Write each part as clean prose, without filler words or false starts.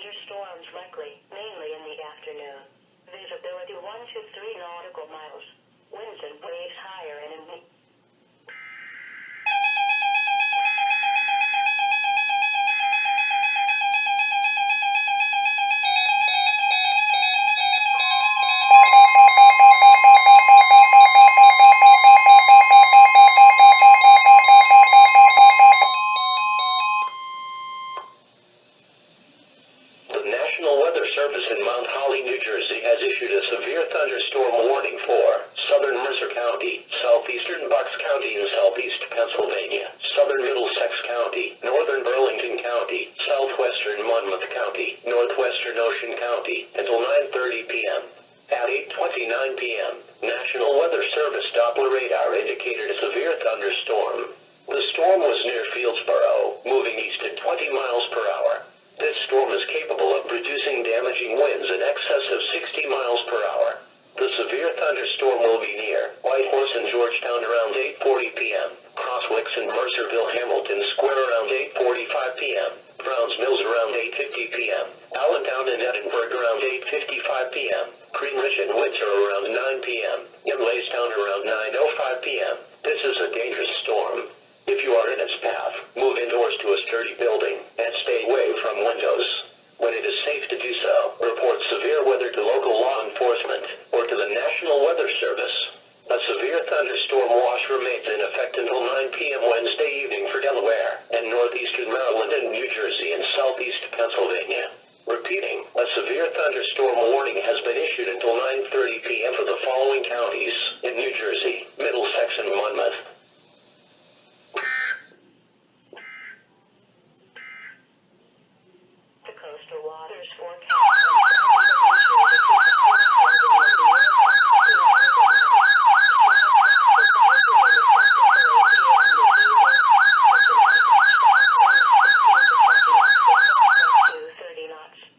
thunderstorms likely, mainly in the afternoon. Visibility 1 to 3 nautical miles. Winds and waves higher and in wind. The National Weather Service in Mount Holly, New Jersey has issued a severe thunderstorm warning for southern Mercer County, southeastern Bucks County and southeast Pennsylvania, southern Middlesex County, northern Burlington County, southwestern Monmouth County, northwestern Ocean County, until 9:30 p.m. At 8:29 p.m., National Weather Service Doppler radar indicated a severe thunderstorm. The storm was near Fieldsboro, moving east at 20 miles per hour. This storm is capable of producing damaging winds in excess of 60 miles per hour. The severe thunderstorm will be near Whitehorse and Georgetown around 8:40 p.m., Crosswicks and Mercerville Hamilton Square around 8:45 p.m., Browns Mills around 8:50 p.m., Allentown and Edinburgh around 8:55 p.m., Cream Ridge and Windsor around 9 p.m., and Laystown around 9:05 p.m. This is a dangerous storm. If you are in its path, move indoors to a sturdy building and stay away from windows. When it is safe to do so, report severe weather to local law enforcement or to the National Weather Service. A severe thunderstorm watch remains in effect until 9 p.m. Wednesday evening for Delaware and northeastern Maryland and New Jersey and southeast Pennsylvania. Repeating, a severe thunderstorm warning has been issued until 9:30 p.m. for the following counties in New Jersey, Middlesex and Monmouth. The coastal waters forecast.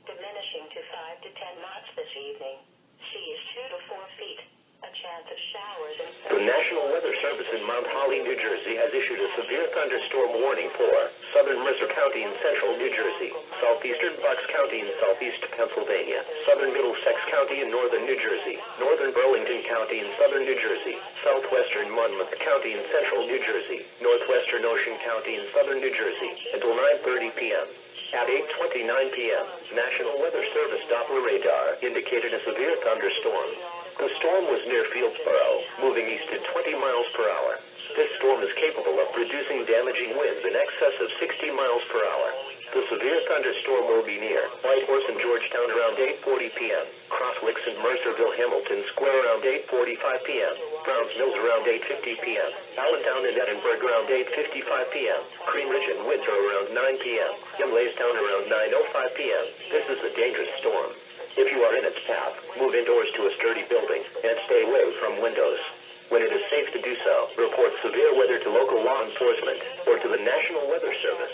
Diminishing to 5 to 10 knots this evening. Sea is 2 to 4 feet. A chance of showers and... The National Weather Service in Mount Holly, New Jersey has issued a severe thunderstorm warning for southern Mercer County and central New Jersey, southeastern Bucks County and southeast Pennsylvania, southern Middlesex County and northern New Jersey, northern Burlington County and southern New Jersey, southwestern Monmouth County and central New Jersey, northwestern Ocean County and southern New Jersey, until 9:30 p.m. At 8:29 p.m., National Weather Service Doppler radar indicated a severe thunderstorm. The storm was near Fieldsboro, moving east at 20 miles per hour. This storm is capable of producing damaging winds in excess of 60 miles per hour. The severe thunderstorm will be near Whitehorse and Georgetown around 8:40 p.m., Crosswicks and Mercerville Hamilton Square around 8:45 p.m., Browns Mills around 8:50 p.m., Allentown and Edinburgh around 8:55 p.m., Cream Ridge and Windsor around 9 p.m., and Laystown around 9:05 p.m. This is a dangerous storm. If you are in its path, move indoors to a sturdy building and stay away from windows. When it is safe to do so, report severe weather to local law enforcement or to the National Weather Service.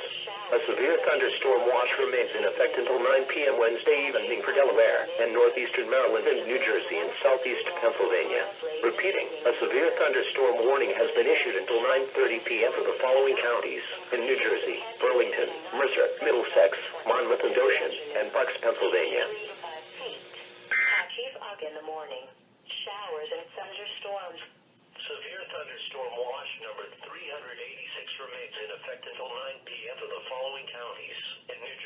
A severe thunderstorm watch remains in effect until 9 p.m. Wednesday evening for Delaware and northeastern Maryland and New Jersey and southeast Pennsylvania. Repeating, a severe thunderstorm warning has been issued until 9:30 p.m. for the following counties in New Jersey, Burlington, Mercer, Middlesex, Monmouth and Ocean, and Bucks, Pennsylvania. In the morning. Showers and thunderstorms. Severe thunderstorm watch number 386 remains in effect until 9 p.m. for the following counties in New